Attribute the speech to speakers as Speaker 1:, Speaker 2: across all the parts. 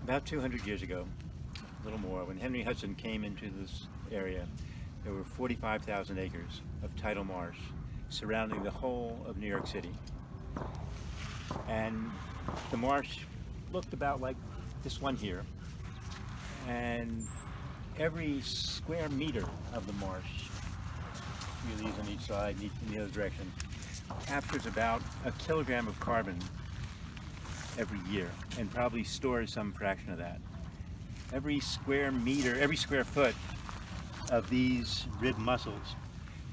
Speaker 1: About 200 years ago, a little more, when Henry Hudson came into this area, there were 45,000 acres of tidal marsh surrounding the whole of New York City. And the marsh looked about like this one here, and every square meter of the marsh, few of these on each side, in the other direction, captures about a kilogram of carbon every year, and probably stores some fraction of that. Every square meter, every square foot of these rib mussels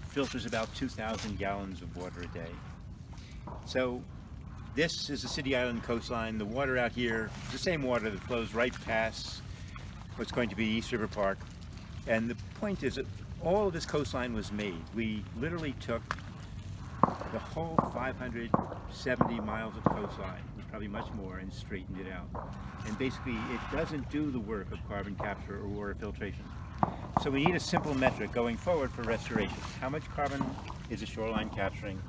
Speaker 1: filters about 2,000 gallons of water a day. So this is the City Island coastline. The water out here is the same water that flows right past what's going to be East River Park. And the point is that all of this coastline was made. We literally took the whole 570 miles of coastline, was probably much more, and straightened it out. And basically it doesn't do the work of carbon capture or water filtration. So we need a simple metric going forward for restoration. How much carbon is the shoreline capturing,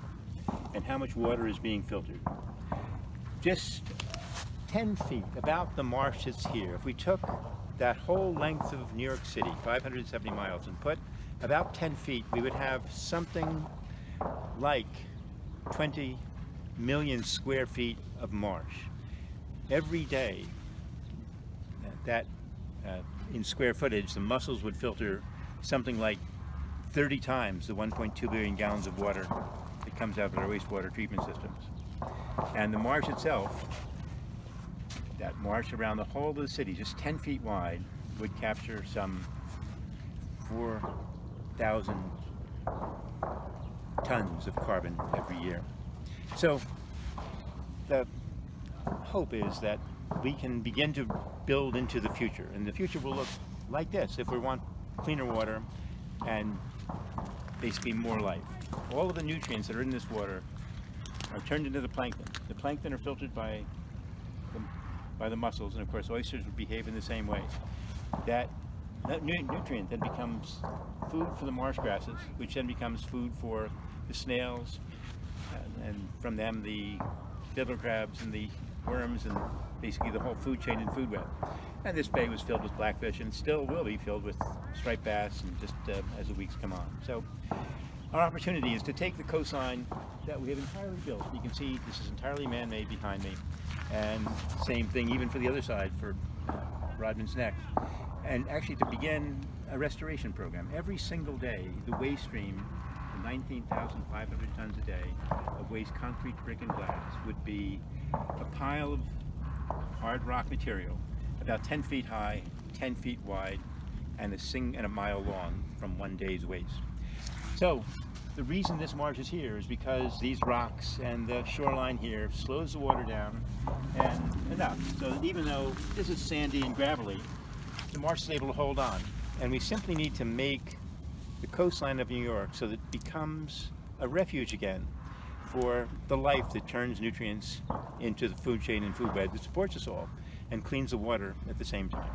Speaker 1: and how much water is being filtered? Just 10 feet, about the marsh that's here, if we took that whole length of New York City, 570 miles, and put about 10 feet, we would have something like 20 million square feet of marsh. Every day, in square footage, the mussels would filter something like 30 times the 1.2 billion gallons of water that comes out of our wastewater treatment systems. And the marsh itself, that marsh around the whole of the city, just 10 feet wide, would capture some 4,000 tons of carbon every year. So the hope is that we can begin to build into the future, and the future will look like this if we want cleaner water and basically more life. All of the nutrients that are in this water are turned into the plankton. The plankton are filtered by the mussels, and of course oysters would behave in the same way. That nutrient then becomes food for the marsh grasses, which then becomes food for the snails, and from them the fiddler crabs and the worms, and basically the whole food chain and food web. And this bay was filled with blackfish, and still will be filled with striped bass, and just as the weeks come on. So our opportunity is to take the coastline that we have entirely built. You can see this is entirely man-made behind me, and same thing even for the other side for Rodman's Neck, and actually to begin a restoration program. Every single day, the waste stream, the 19,500 tons a day of waste concrete, brick, and glass, would be a pile of hard rock material about 10 feet high, 10 feet wide, and a mile long from one day's waste. So the reason this marsh is here is because these rocks and the shoreline here slows the water down and enough so that even though this is sandy and gravelly, the marsh is able to hold on. And we simply need to make the coastline of New York so that it becomes a refuge again for the life that turns nutrients into the food chain and food web that supports us all and cleans the water at the same time.